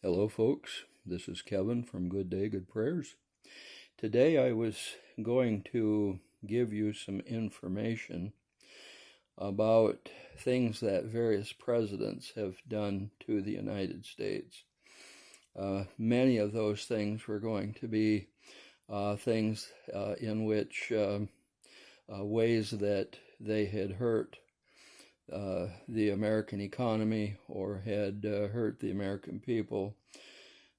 Hello, folks. This is Kevin from Good Day, Good Prayers. Today I was going to give you some information about things that various presidents have done to the United States. Many of those things were going to be things in which ways that they had hurt the American economy or had hurt the American people,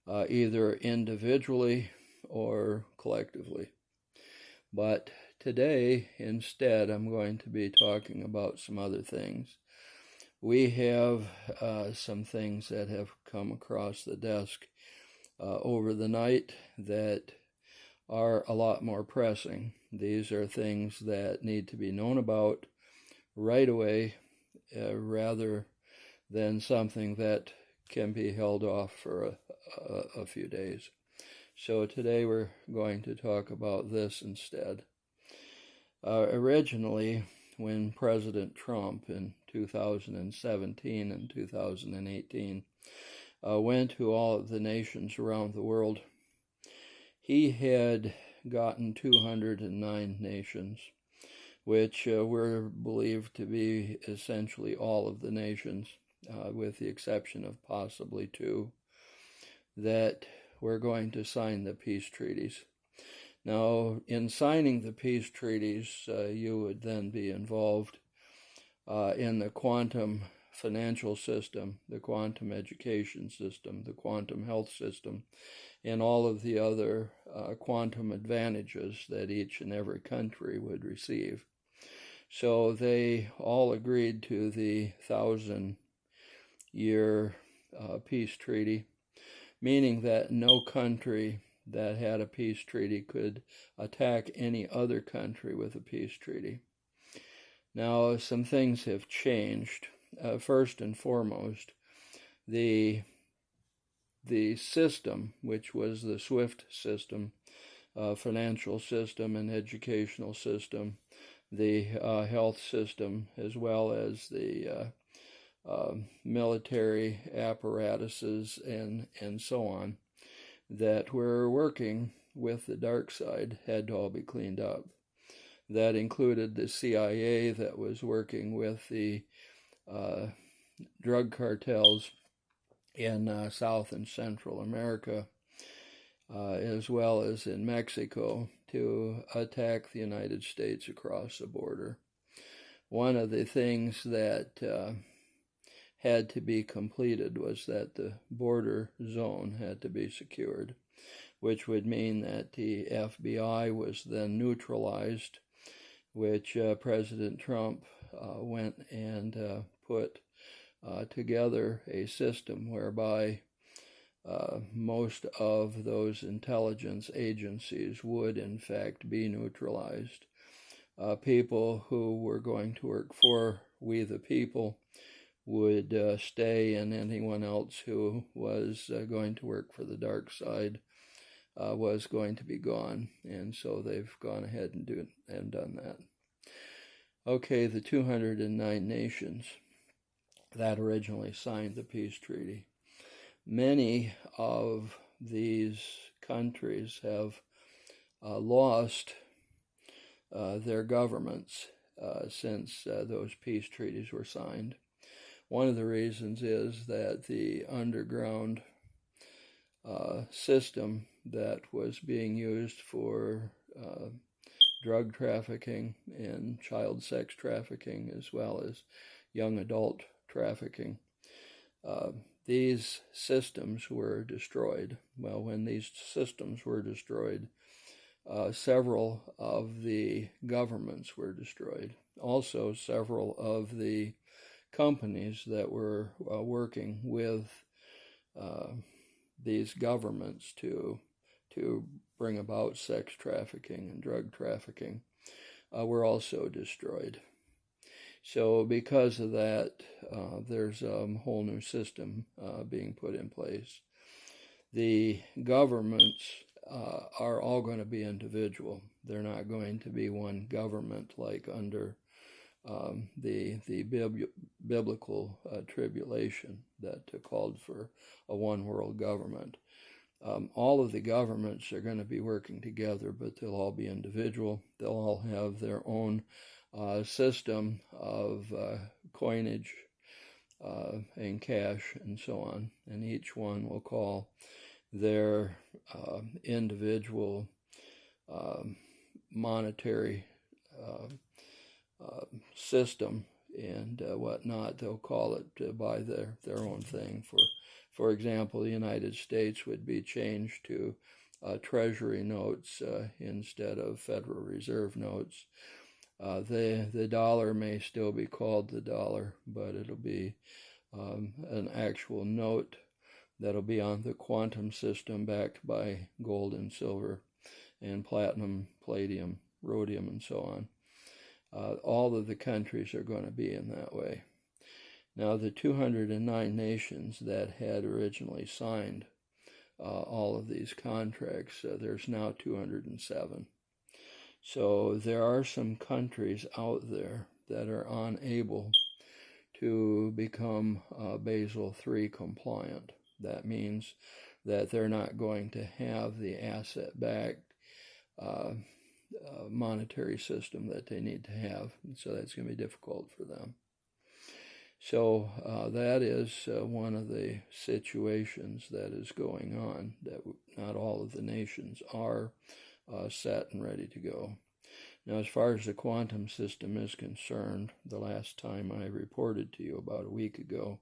either individually or collectively. But today, instead, I'm going to be talking about some other things. We have some things that have come across the desk over the night that are a lot more pressing. These are things that need to be known about right away, rather than something that can be held off for a few days. So today we're going to talk about this instead. Originally, when President Trump in 2017 and 2018 went to all of the nations around the world, he had gotten 209 nations, which were believed to be essentially all of the nations, with the exception of possibly two, that were going to sign the peace treaties. Now, in signing the peace treaties, you would then be involved in the quantum financial system, the quantum education system, the quantum health system, and all of the other quantum advantages that each and every country would receive. So they all agreed to the 1,000-year peace treaty, meaning that no country that had a peace treaty could attack any other country with a peace treaty. Now, some things have changed. First and foremost, the system, which was the SWIFT system, financial system and educational system, the health system, as well as the military apparatuses and so on, that were working with the dark side, had to all be cleaned up. That included the CIA that was working with the drug cartels in South and Central America, as well as in Mexico, to attack the United States across the border. One of the things that had to be completed was that the border zone had to be secured, which would mean that the FBI was then neutralized, which President Trump went and put together a system whereby most of those intelligence agencies would in fact be neutralized. People who were going to work for we the people would stay, and anyone else who was going to work for the dark side was going to be gone. And so they've gone ahead and done that. Okay, the 209 nations that originally signed the peace treaty. Many of these countries have lost their governments since those peace treaties were signed. One of the reasons is that the underground system that was being used for drug trafficking and child sex trafficking, as well as young adult trafficking, these systems were destroyed. Well, when these systems were destroyed, several of the governments were destroyed. Also, several of the companies that were working with these governments to bring about sex trafficking and drug trafficking were also destroyed. So because of that, there's a whole new system being put in place. The governments are all going to be individual. They're not going to be one government like under the biblical tribulation that called for a one world government. All of the governments are going to be working together, but they'll all be individual. They'll all have their own system of coinage and cash and so on, and each one will call their individual monetary system and whatnot. They'll call it by their own thing. For example, the United States would be changed to Treasury notes instead of Federal Reserve notes. The dollar may still be called the dollar, but it'll be an actual note that'll be on the quantum system backed by gold and silver and platinum, palladium, rhodium, and so on. All of the countries are going to be in that way. Now, the 209 nations that had originally signed all of these contracts, there's now 207. So there are some countries out there that are unable to become Basel III compliant. That means that they're not going to have the asset-backed monetary system that they need to have. And so that's going to be difficult for them. So that is one of the situations that is going on, that not all of the nations are set and ready to go. Now, as far as the quantum system is concerned, the last time I reported to you about a week ago,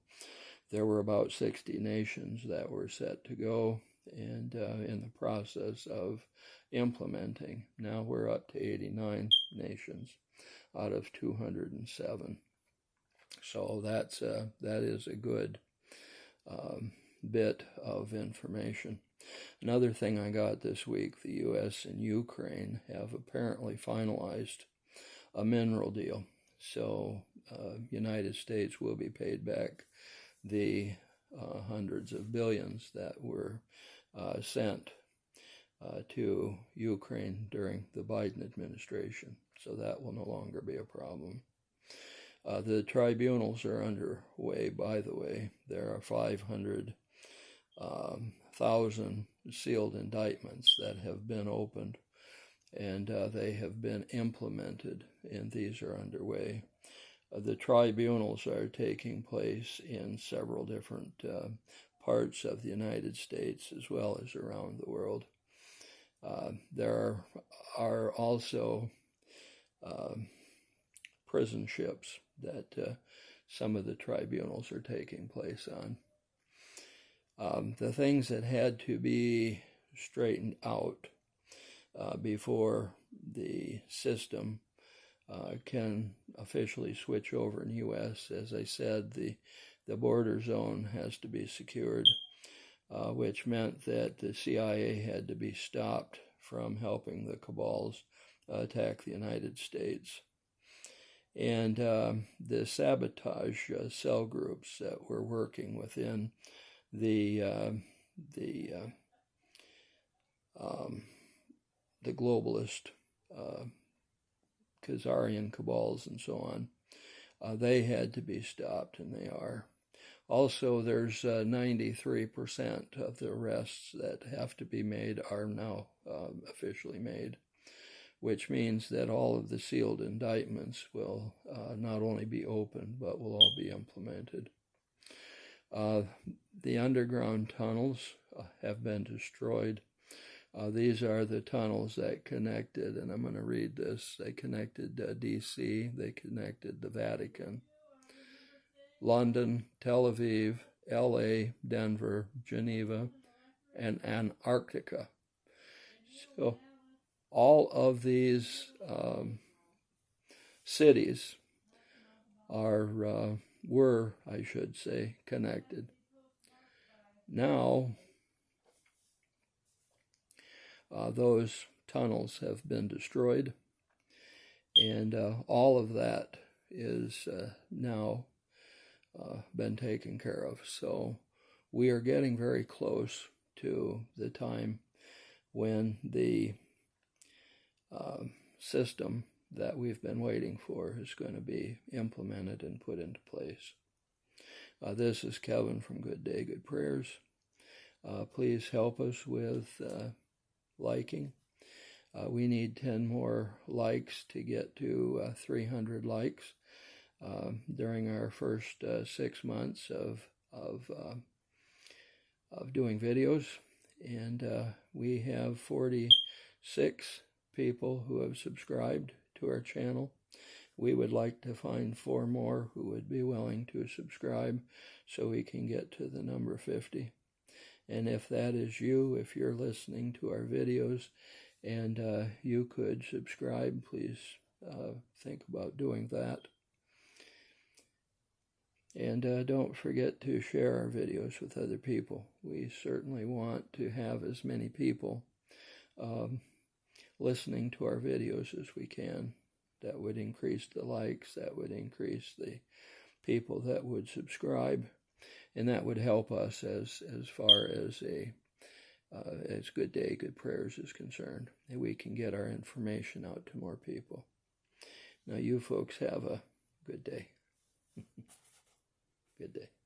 there were about 60 nations that were set to go and in the process of implementing. Now we're up to 89 nations out of 207. So that is a good bit of information. Another thing I got this week, the U.S. and Ukraine have apparently finalized a mineral deal. So United States will be paid back the hundreds of billions that were sent to Ukraine during the Biden administration. So that will no longer be a problem. The tribunals are underway, by the way. There are 500,000 sealed indictments that have been opened, and they have been implemented, and these are underway. The tribunals are taking place in several different parts of the United States as well as around the world. There are also prison ships that some of the tribunals are taking place on. The things that had to be straightened out before the system can officially switch over in the U.S. As I said, the border zone has to be secured, which meant that the CIA had to be stopped from helping the cabals attack the United States. And the sabotage cell groups that were working within the globalist Khazarian cabals and so on, they had to be stopped, and they are. Also, there's 93% of the arrests that have to be made are now officially made, which means that all of the sealed indictments will not only be opened, but will all be implemented. The underground tunnels have been destroyed. These are the tunnels that connected, and I'm going to read this, they connected D.C., they connected the Vatican, London, Tel Aviv, L.A., Denver, Geneva, and Antarctica. So all of these cities were, I should say, connected. Now, those tunnels have been destroyed, and all of that is now been taken care of. So we are getting very close to the time when the system that we've been waiting for is going to be implemented and put into place. This is Kevin from Good Day, Good Prayers. Please help us with liking. We need 10 more likes to get to 300 likes during our first 6 months of doing videos. And we have 46 people who have subscribed to our channel. We would like to find 4 more who would be willing to subscribe so we can get to the number 50. And if that is you, if you're listening to our videos and you could subscribe, please think about doing that. And don't forget to share our videos with other people. We certainly want to have as many people listening to our videos as we can. That would increase the likes, that would increase the people that would subscribe, and that would help us as far as as Good Day, Good Prayers is concerned. And we can get our information out to more people. Now you folks have a good day. Good day.